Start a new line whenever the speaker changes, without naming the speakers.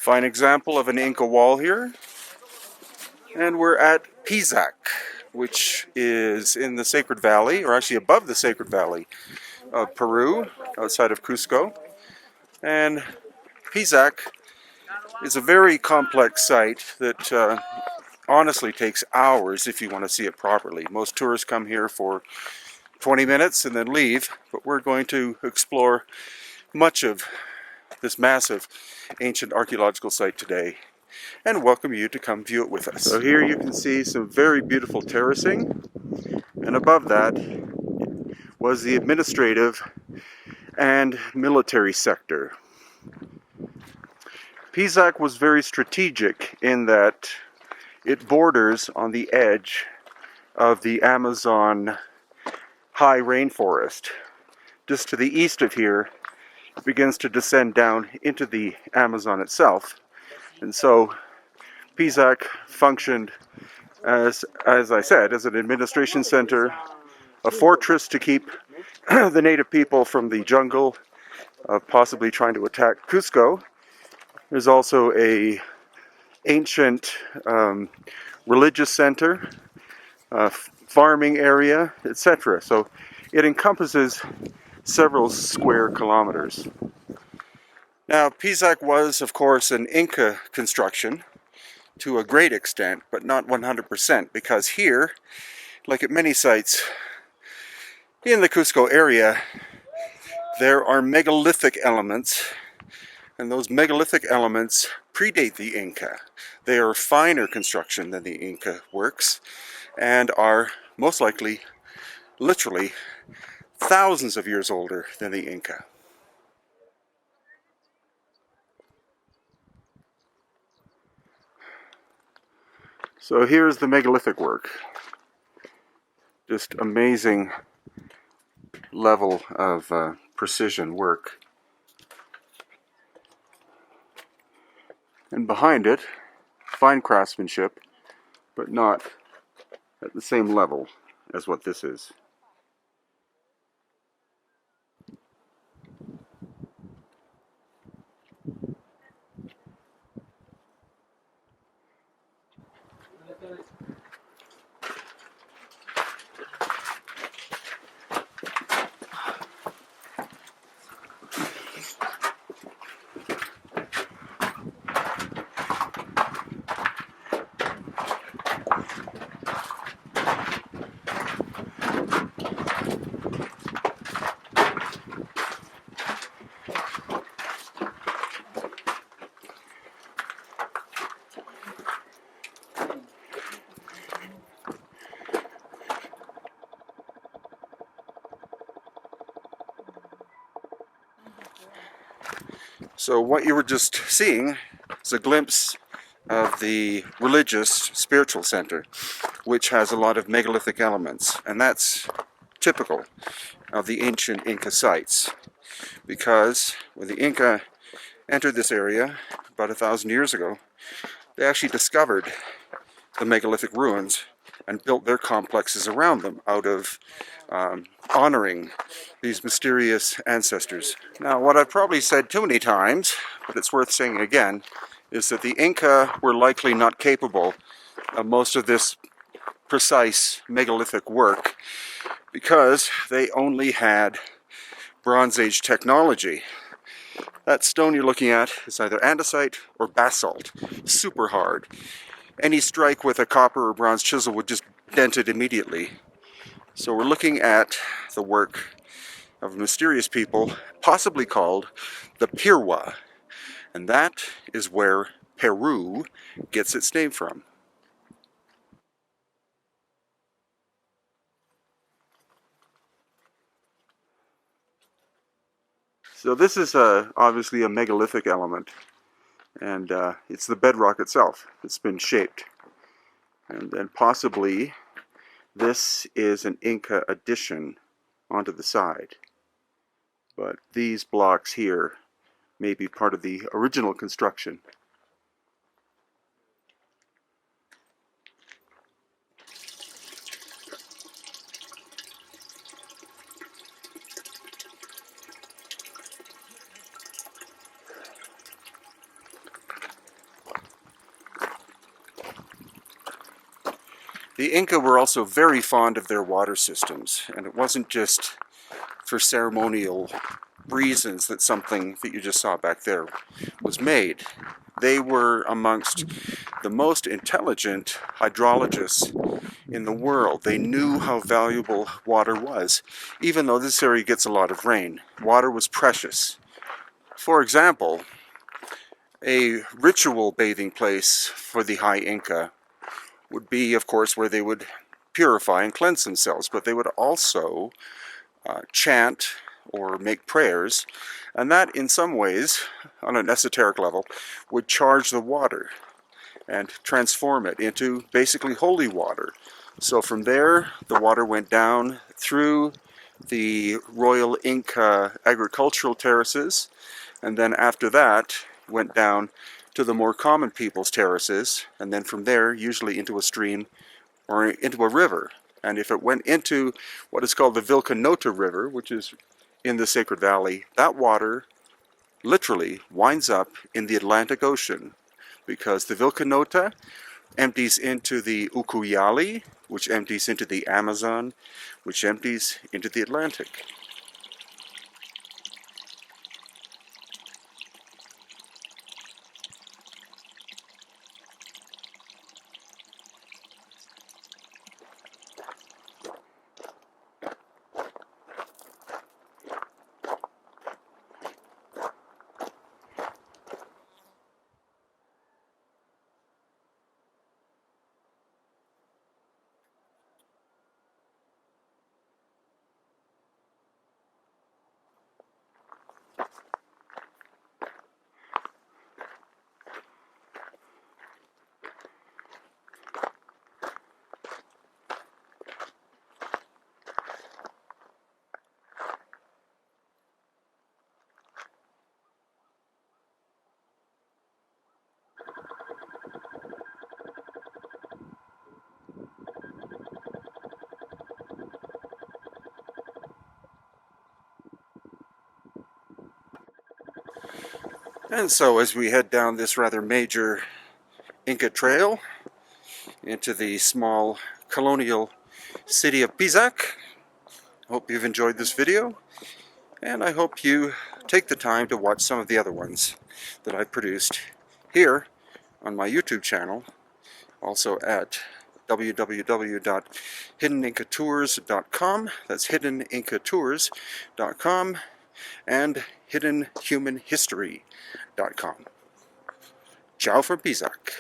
Fine example of an Inca wall here. And we're at Pisak, which is in the Sacred Valley, or actually above the Sacred Valley of Peru, outside of Cusco. And Pisak is a very complex site that honestly takes hours if you want to see it properly. Most tourists come here for 20 minutes and then leave, but we're going to explore much of this massive ancient archaeological site today and welcome you to come view it with us. So here you can see some very beautiful terracing, and above that was the administrative and military sector. Pisak was very strategic in that it borders on the edge of the Amazon high rainforest. Just to the east of here, it begins to descend down into the Amazon itself. And so Pisak functioned as I said, as an administration center, a fortress to keep the native people from the jungle of possibly trying to attack Cusco. There's also a ancient religious center, farming area, etc. So it encompasses several square kilometers. Now, Pisak was, of course, an Inca construction to a great extent, but not 100%, because here, like at many sites in the Cusco area, there are megalithic elements, and those megalithic elements predate the Inca. They are finer construction than the Inca works, and are most likely, literally, thousands of years older than the Inca. So here's the megalithic work. Just amazing level of precision work. And behind it, fine craftsmanship, but not at the same level as what this is. So what you were just seeing is a glimpse of the religious spiritual center, which has a lot of megalithic elements, and that's typical of the ancient Inca sites, because when the Inca entered this area about 1,000 years ago, they actually discovered the megalithic ruins and built their complexes around them out of honoring these mysterious ancestors. Now, what I've probably said too many times, but it's worth saying again, is that the Inca were likely not capable of most of this precise megalithic work because they only had Bronze Age technology. That stone you're looking at is either andesite or basalt, super hard. Any strike with a copper or bronze chisel would just dent it immediately. So we're looking at the work of mysterious people, possibly called the Pirwa, and that is where Peru gets its name from. So this is obviously a megalithic element, and it's the bedrock itself that's been shaped. And then possibly this is an Inca addition onto the side. But these blocks here may be part of the original construction. The Inca were also very fond of their water systems, and it wasn't just for ceremonial reasons that something that you just saw back there was made. They were amongst the most intelligent hydrologists in the world. They knew how valuable water was. Even though this area gets a lot of rain, water was precious. For example, a ritual bathing place for the High Inca would be, of course, where they would purify and cleanse themselves, but they would also chant or make prayers, and that in some ways, on an esoteric level, would charge the water and transform it into basically holy water. So from there, the water went down through the Royal Inca agricultural terraces, and then after that went down to the more common people's terraces, and then from there usually into a stream or into a river. And if it went into what is called the Vilcanota River, which is in the Sacred Valley, that water literally winds up in the Atlantic Ocean, because the Vilcanota empties into the Ucayali, which empties into the Amazon, which empties into the Atlantic. And so as we head down this rather major Inca trail into the small colonial city of Pisak, I hope you've enjoyed this video, and I hope you take the time to watch some of the other ones that I've produced here on my YouTube channel, also at www.hiddenincatours.com, that's hiddenincatours.com, and hiddenhumanhistory.com. Ciao from Pisak.